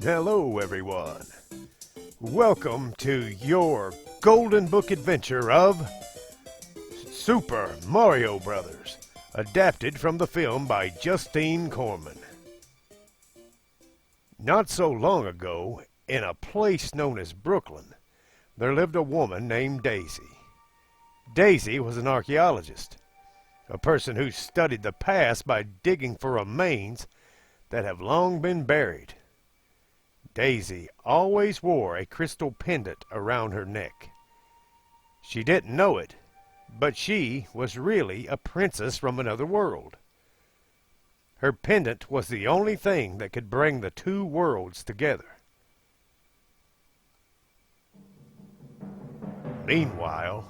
Hello, everyone. Welcome to your Golden Book adventure of Super Mario Brothers, adapted from the film by Justine Corman. Not so long ago, in a place known as Brooklyn, there lived a woman named Daisy. Daisy was an archaeologist, a person who studied the past by digging for remains that have long been buried. Daisy always wore a crystal pendant around her neck. She didn't know it, but she was really a princess from another world. Her pendant was the only thing that could bring the two worlds together. Meanwhile,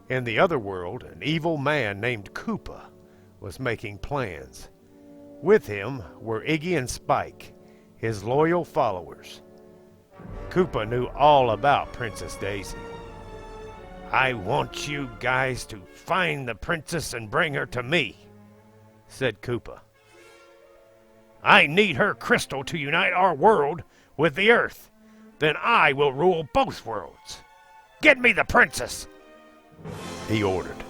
in the other world, an evil man named Koopa was making plans. With him were Iggy and Spike, his loyal followers. Koopa knew all about Princess Daisy. "I want you guys to find the princess and bring her to me," said Koopa. "I need her crystal to unite our world with the Earth. Then I will rule both worlds. Get me the princess," he ordered.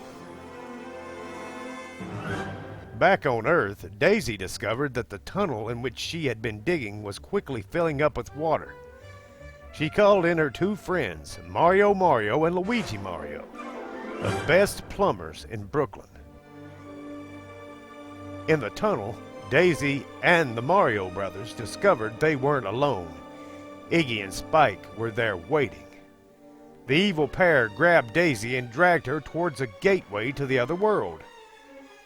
Back on Earth, Daisy discovered that the tunnel in which she had been digging was quickly filling up with water. She called in her two friends, Mario and Luigi Mario, the best plumbers in Brooklyn. In the tunnel, Daisy and the Mario brothers discovered they weren't alone. Iggy and Spike were there waiting. The evil pair grabbed Daisy and dragged her towards a gateway to the other world.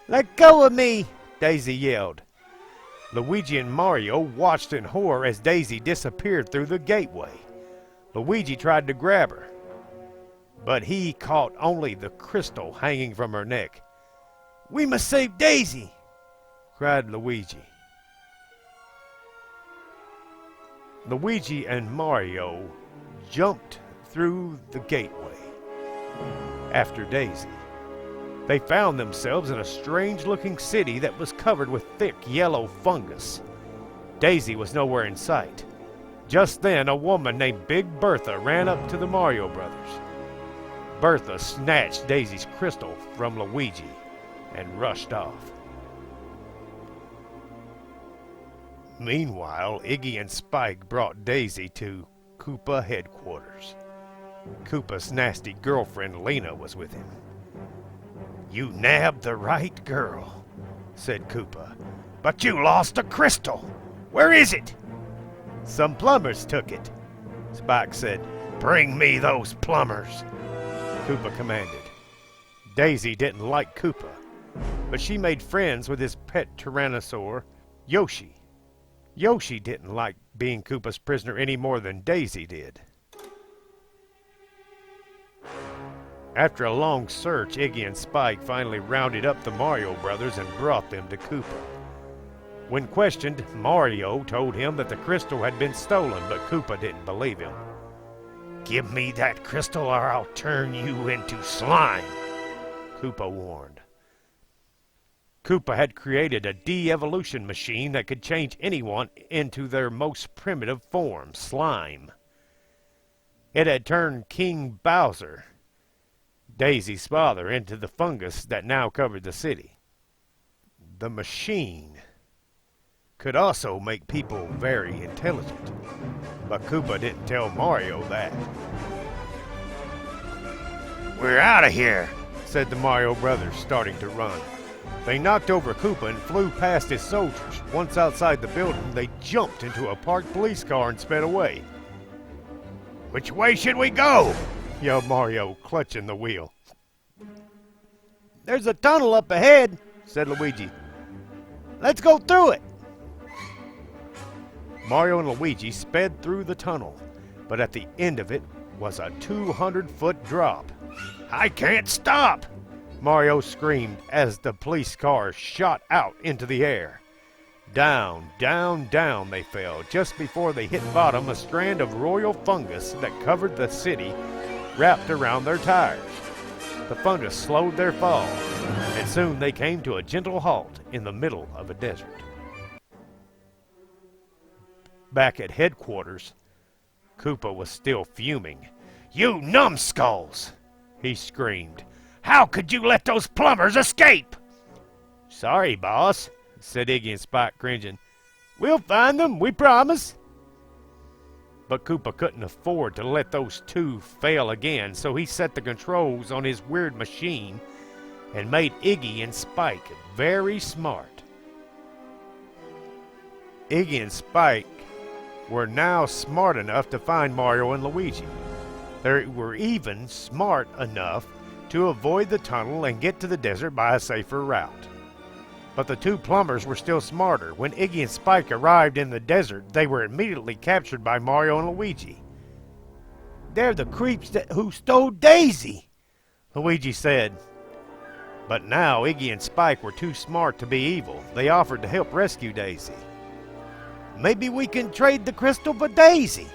"Let go of me!" Daisy yelled. Luigi and Mario watched in horror as Daisy disappeared through the gateway. Luigi tried to grab her, but he caught only the crystal hanging from her neck. "We must save Daisy!" cried Luigi. Luigi and Mario jumped through the gateway after Daisy. They found themselves in a strange-looking city that was covered with thick yellow fungus. Daisy was nowhere in sight. Just then, a woman named Big Bertha ran up to the Mario brothers. Bertha snatched Daisy's crystal from Luigi and rushed off. Meanwhile, Iggy and Spike brought Daisy to Koopa headquarters. Koopa's nasty girlfriend Lena was with him. "You nabbed the right girl," said Koopa, "but you lost a crystal. Where is it?" "Some plumbers took it," Spike said. "Bring me those plumbers," Koopa commanded. Daisy didn't like Koopa, but she made friends with his pet tyrannosaur, Yoshi. Yoshi didn't like being Koopa's prisoner any more than Daisy did. After a long search, Iggy and Spike finally rounded up the Mario brothers and brought them to Koopa. When questioned, Mario told him that the crystal had been stolen, but Koopa didn't believe him. "Give me that crystal or I'll turn you into slime," Koopa warned. Koopa had created a de-evolution machine that could change anyone into their most primitive form, slime. It had turned King Bowser, Daisy's father, into the fungus that now covered the city. The machine could also make people very intelligent, but Koopa didn't tell Mario that. "We're out of here," said the Mario brothers, starting to run. They knocked over Koopa and flew past his soldiers. Once outside the building, they jumped into a parked police car and sped away. "Which way should we go?" yelled Mario, clutching the wheel. "There's a tunnel up ahead," said Luigi. "Let's go through it." Mario and Luigi sped through the tunnel, but at the end of it was a 200-foot drop. "I can't stop!" Mario screamed as the police car shot out into the air. Down, down, down they fell. Just before they hit bottom, a strand of royal fungus that covered the city wrapped around their tires. The fungus slowed their fall, and soon they came to a gentle halt in the middle of a desert. Back at headquarters, Koopa was still fuming. "You numbskulls!" he screamed. "How could you let those plumbers escape?" "Sorry, boss," said Iggy and Spike, cringing. "We'll find them, we promise." But Koopa couldn't afford to let those two fail again, so he set the controls on his weird machine and made Iggy and Spike very smart. Iggy and Spike were now smart enough to find Mario and Luigi. They were even smart enough to avoid the tunnel and get to the desert by a safer route. But the two plumbers were still smarter. When Iggy and Spike arrived in the desert, they were immediately captured by Mario and Luigi. "They're the creeps who stole Daisy," Luigi said. But now Iggy and Spike were too smart to be evil. They offered to help rescue Daisy. "Maybe we can trade the crystal for Daisy,"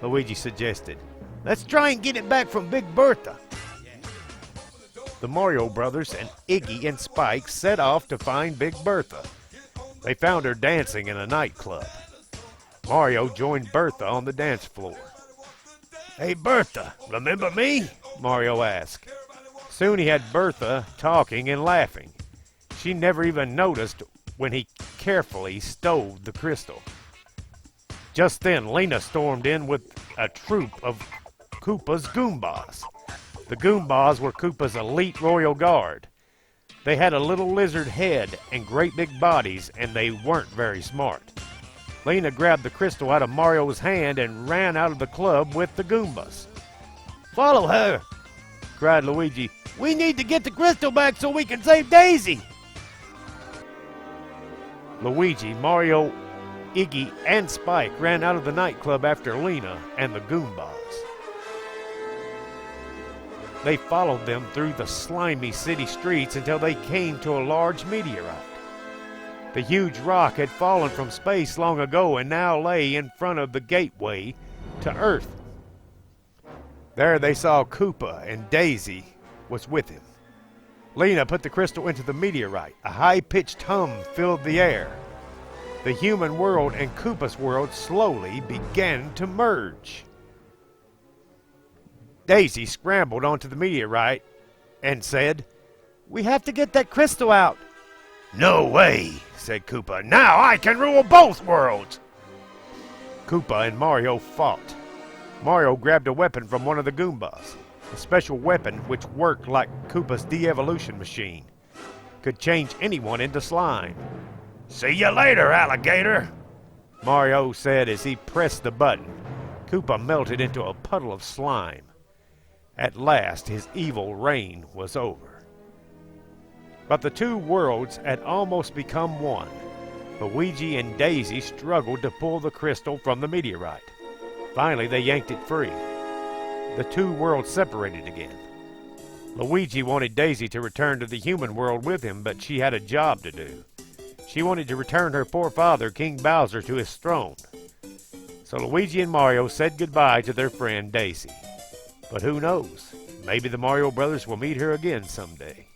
Luigi suggested. "Let's try and get it back from Big Bertha." The Mario brothers and Iggy and Spike set off to find Big Bertha. They found her dancing in a nightclub. Mario joined Bertha on the dance floor. "Hey Bertha, remember me?" Mario asked. Soon he had Bertha talking and laughing. She never even noticed when he carefully stole the crystal. Just then, Lena stormed in with a troop of Koopa's Goombas. The Goombas were Koopa's elite royal guard. They had a little lizard head and great big bodies, and they weren't very smart. Lena grabbed the crystal out of Mario's hand and ran out of the club with the Goombas. "Follow her!" cried Luigi. "We need to get the crystal back so we can save Daisy!" Luigi, Mario, Iggy, and Spike ran out of the nightclub after Lena and the Goombas. They followed them through the slimy city streets until they came to a large meteorite. The huge rock had fallen from space long ago and now lay in front of the gateway to Earth. There they saw Koopa, and Daisy was with him. Lena put the crystal into the meteorite. A high-pitched hum filled the air. The human world and Koopa's world slowly began to merge. Daisy scrambled onto the meteorite and said, "We have to get that crystal out." "No way," said Koopa. "Now I can rule both worlds." Koopa and Mario fought. Mario grabbed a weapon from one of the Goombas. A special weapon which worked like Koopa's de-evolution machine. Could change anyone into slime. "See you later, alligator," Mario said as he pressed the button. Koopa melted into a puddle of slime. At last, his evil reign was over. But the two worlds had almost become one. Luigi and Daisy struggled to pull the crystal from the meteorite. Finally, they yanked it free. The two worlds separated again. Luigi wanted Daisy to return to the human world with him, but she had a job to do. She wanted to return her poor father, King Bowser, to his throne. So Luigi and Mario said goodbye to their friend Daisy. But who knows? Maybe the Mario brothers will meet her again someday.